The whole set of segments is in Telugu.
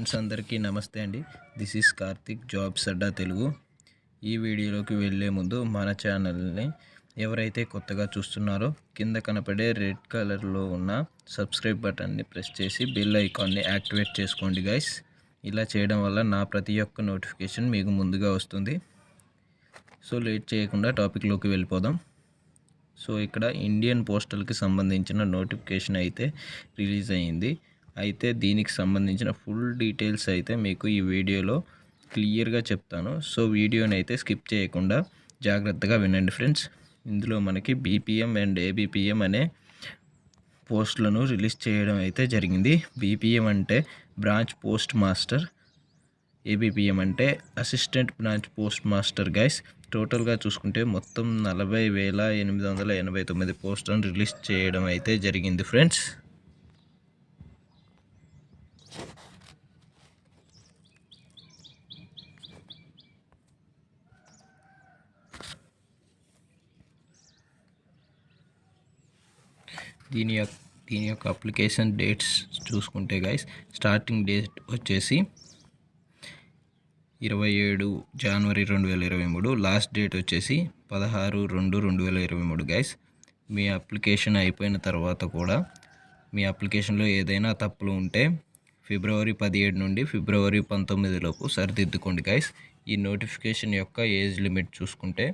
ఫ్రెండ్స్ అందరికీ నమస్తే అండి. దిస్ ఈస్ కార్తిక్ జాబ్స్ అడ్డా తెలుగు. ఈ వీడియోలోకి వెళ్ళే ముందు మన ఛానల్ని ఎవరైతే కొత్తగా చూస్తున్నారో కింద కనపడే రెడ్ కలర్లో ఉన్న సబ్స్క్రైబ్ బటన్ని ప్రెస్ చేసి బెల్ ఐకాన్ని యాక్టివేట్ చేసుకోండి గైస్. ఇలా చేయడం వల్ల నా ప్రతి ఒక్క నోటిఫికేషన్ మీకు ముందుగా వస్తుంది. సో లేట్ చేయకుండా టాపిక్లోకి వెళ్ళిపోదాం. సో ఇక్కడ ఇండియన్ పోస్టల్కి సంబంధించిన నోటిఫికేషన్ అయితే రిలీజ్ అయ్యింది. అయితే దీనికి సంబంధించిన ఫుల్ డీటెయిల్స్ అయితే మీకు ఈ వీడియోలో క్లియర్గా చెప్తాను. సో వీడియోని అయితే స్కిప్ చేయకుండా జాగ్రత్తగా వినండి ఫ్రెండ్స్. ఇందులో మనకి బీపీఎం అండ్ ఏబీపీఎం అనే పోస్టులను రిలీజ్ చేయడం అయితే జరిగింది. బీపీఎం అంటే బ్రాంచ్ పోస్ట్ మాస్టర్, ఏబీపీఎం అంటే assistant branch post master guys. టోటల్గా చూసుకుంటే మొత్తం 40,889 పోస్టులను రిలీజ్ చేయడం అయితే జరిగింది ఫ్రెండ్స్. దీని యొక్క అప్లికేషన్ డేట్స్ చూసుకుంటే గైస్, స్టార్టింగ్ డేట్ వచ్చేసి 27 జనవరి 2023, లాస్ట్ డేట్ వచ్చేసి 16/2/2023 గైస్. మీ అప్లికేషన్ అయిపోయిన తర్వాత కూడా మీ అప్లికేషన్లో ఏదైనా తప్పులు ఉంటే ఫిబ్రవరి 17 నుండి ఫిబ్రవరి 19 లోపు సరిదిద్దుకోండి గైస్. ఈ నోటిఫికేషన్ యొక్క ఏజ్ లిమిట్ చూసుకుంటే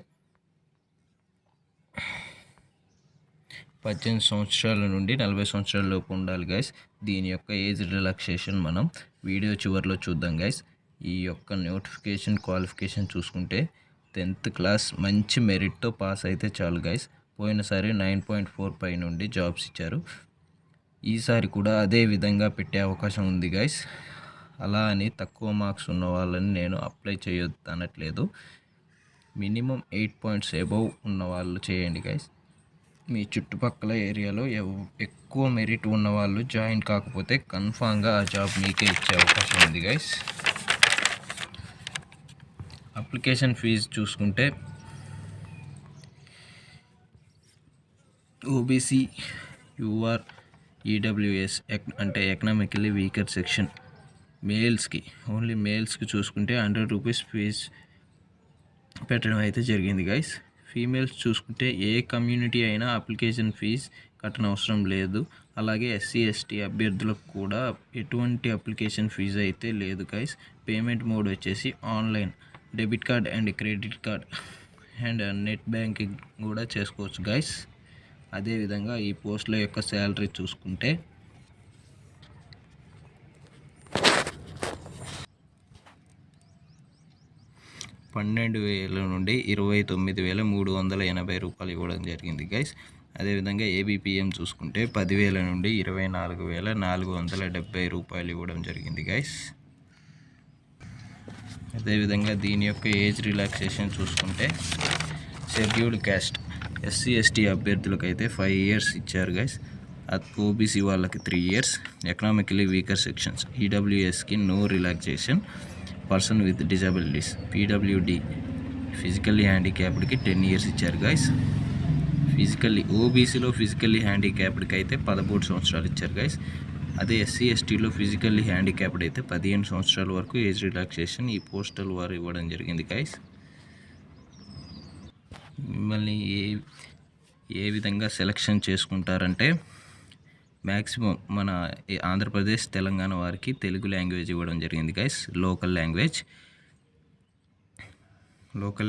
18 సంవత్సరాల నుండి 40 సంవత్సరాల లోపు ఉండాలి గైస్. దీని యొక్క ఏజ్ రిలాక్సేషన్ మనం వీడియో చివరిలో చూద్దాం గైస్. ఈ యొక్క నోటిఫికేషన్ క్వాలిఫికేషన్ చూసుకుంటే 10th క్లాస్ మంచి మెరిట్తో పాస్ అయితే చాలు గైస్. పోయినసారి 9.4 పై నుండి జాబ్స్ ఇచ్చారు. ఈసారి కూడా అదే విధంగా పెట్టే అవకాశం ఉంది గైస్. అలా అని తక్కువ మార్క్స్ ఉన్న వాళ్ళని నేను అప్లై చేయొద్దు అనట్లేదు. మినిమం 8 పాయింట్స్ అబవ్ ఉన్న వాళ్ళు చేయండి గైస్. మీ చుట్టుపక్కల ఏరియాలో ఎక్కువ మెరిట్ ఉన్న వాళ్ళు జాయిన్ కాకపోతే కన్ఫామ్గా ఆ జాబ్ మీకే ఇచ్చే అవకాశం ఉంది గైస్. అప్లికేషన్ ఫీజు చూసుకుంటే ఓబీసీ, యూఆర్, ఈడబ్ల్యూఎస్ అంటే ఎకనామికల్లీ వీకర్ సెక్షన్ మేల్స్కి, ఓన్లీ మేల్స్కి చూసుకుంటే 100 రూపీస్ ఫీజ్ పెట్టడం అయితే జరిగింది గైస్. ఫీమేల్స్ చూసుకుంటే ఏ కమ్యూనిటీ అయినా అప్లికేషన్ ఫీజ్ కట్టనవసరం లేదు. అలాగే ఎస్సీ ఎస్టీ అభ్యర్థులకు కూడా ఎటువంటి అప్లికేషన్ ఫీజు అయితే లేదు గైస్. పేమెంట్ మోడ్ వచ్చేసి online, debit card and credit card and net banking కూడా చేసుకోవచ్చు గైస్. అదేవిధంగా ఈ పోస్టుల యొక్క శాలరీ చూసుకుంటే 12,000 నుండి 29,380 రూపాయలు ఇవ్వడం జరిగింది గైస్. అదేవిధంగా ఏబీపీఎం చూసుకుంటే 10,000 నుండి 24,470 రూపాయలు ఇవ్వడం జరిగింది గైస్. అదేవిధంగా దీని యొక్క ఏజ్ రిలాక్సేషన్ చూసుకుంటే షెడ్యూల్డ్ క్యాస్ట్ ఎస్సీ ఎస్టీ అభ్యర్థులకు అయితే 5 ఇయర్స్ ఇచ్చారు గైస్. ఓబీసీ వాళ్ళకి 3 ఇయర్స్, ఎకనామికలీ వీకర్ సెక్షన్స్ ఈడబ్ల్యూఎస్కి no relaxation, person with disabilities PWD physically హ్యాండిక్యాప్డ్కి 10 ఇయర్స్ ఇచ్చారు గైస్. ఓబీసీలో ఫిజికల్లీ హ్యాండిక్యాప్డ్కి అయితే 13 సంవత్సరాలు ఇచ్చారు గైస్. అదే ఎస్సీ ఎస్టీలో ఫిజికల్లీ హ్యాండిక్యాప్డ్ అయితే 15 సంవత్సరాల వరకు ఏజ్ రిలాక్సేషన్ ఈ పోస్టల్ వారు ఇవ్వడం జరిగింది గైస్. మిమ్మల్ని ఏ విధంగా సెలెక్షన్ చేసుకుంటారంటే మ్యాక్సిమం మన ఆంధ్రప్రదేశ్, తెలంగాణ వారికి తెలుగు లాంగ్వేజ్ ఇవ్వడం జరిగింది గైస్. లోకల్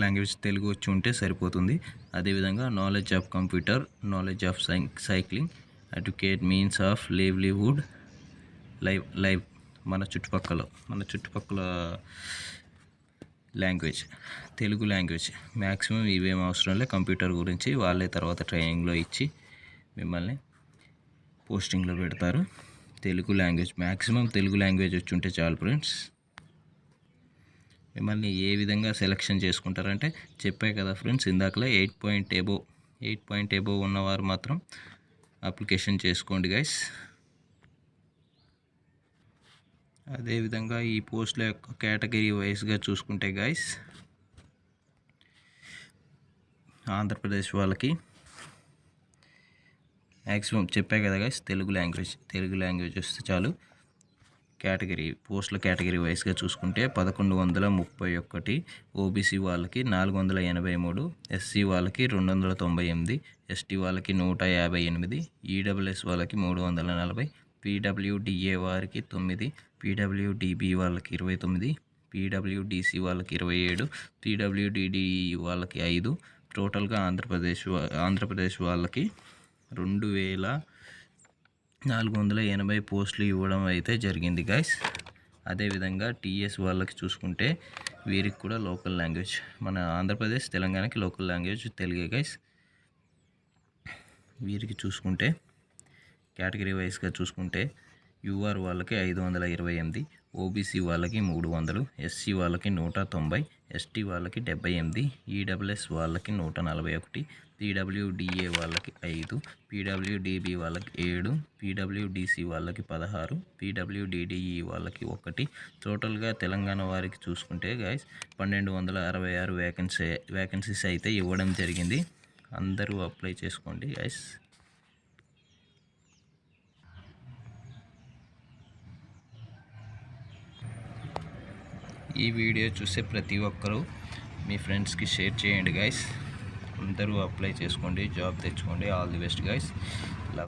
లాంగ్వేజ్ తెలుగు వచ్చి ఉంటే సరిపోతుంది. అదేవిధంగా knowledge of computer, knowledge of cycling, advocate, means of livelihood, live మన చుట్టుపక్కల లాంగ్వేజ్ తెలుగు లాంగ్వేజ్ మ్యాక్సిమం ఇవేం అవసరం లేదు. కంప్యూటర్ గురించి వాళ్ళే తర్వాత ట్రైనింగ్లో ఇచ్చి మిమ్మల్ని పోస్టింగ్లో పెడతారు. Telugu language maximum Telugu language వచ్చి ఉంటే చాలు ఫ్రెండ్స్. మిమ్మల్ని ఏ విధంగా సెలెక్షన్ చేసుకుంటారంటే చెప్పే కదా ఫ్రెండ్స్ ఇందాకలే 8 పాయింట్ అబోవ్ ఉన్నవారు మాత్రం అప్లికేషన్ చేసుకోండి గైస్. అదేవిధంగా ఈ పోస్టుల యొక్క కేటగిరీ వైజ్గా చూసుకుంటే గైస్, ఆంధ్రప్రదేశ్ వాళ్ళకి మ్యాక్సిమం చెప్పే కదా గైస్ తెలుగు లాంగ్వేజ్ వస్తే చాలు. పోస్టుల కేటగిరీ వైస్గా చూసుకుంటే 1131, ఓబీసీ వాళ్ళకి 483, ఎస్సీ వాళ్ళకి 298, ఎస్టీ వాళ్ళకి 158, ఈడబ్ల్యూఎస్ వాళ్ళకి 340, పీడబ్ల్యూడిఏ వారికి 9, పీడబ్ల్యూడిబి వాళ్ళకి 29, పీడబ్ల్యూడిసి వాళ్ళకి 27, పీడబ్ల్యూడిడి వాళ్ళకి 5. టోటల్గా ఆంధ్రప్రదేశ్ వాళ్ళకి 2480 పోస్టులు ఇవ్వడం అయితే జరిగింది గైస్. అదేవిధంగా టీఎస్ వాళ్ళకి చూసుకుంటే వీరికి కూడా లోకల్ లాంగ్వేజ్, మన ఆంధ్రప్రదేశ్ తెలంగాణకి లోకల్ లాంగ్వేజ్ తెలుగే గైస్. వీరికి చూసుకుంటే కేటగిరీ వైస్గా చూసుకుంటే యూఆర్ వాళ్ళకి 528, ఓబీసీ వాళ్ళకి 300, ఎస్సీ వాళ్ళకి 190, ఎస్టీ వాళ్ళకి 78, ఈడబ్ల్యూఎస్ వాళ్ళకి 141, పీడబ్ల్యూడిఏ వాళ్ళకి 5, పీడబ్ల్యూడిబి వాళ్ళకి 7, పీడబ్ల్యూడిసి వాళ్ళకి 16, పీడబ్ల్యూడిడిఈ వాళ్ళకి 1. టోటల్గా తెలంగాణ వారికి చూసుకుంటే గైస్ 1266 వేకెన్సీస్ అయితే ఇవ్వడం జరిగింది. అందరూ అప్లై చేసుకోండి గైస్. ఈ వీడియో చూసే ప్రతి ఒక్కరూ మీ ఫ్రెండ్స్కి షేర్ చేయండి గైస్. అందరూ అప్లై చేసుకోండి, జాబ్ తెచ్చుకోండి. All the best guys.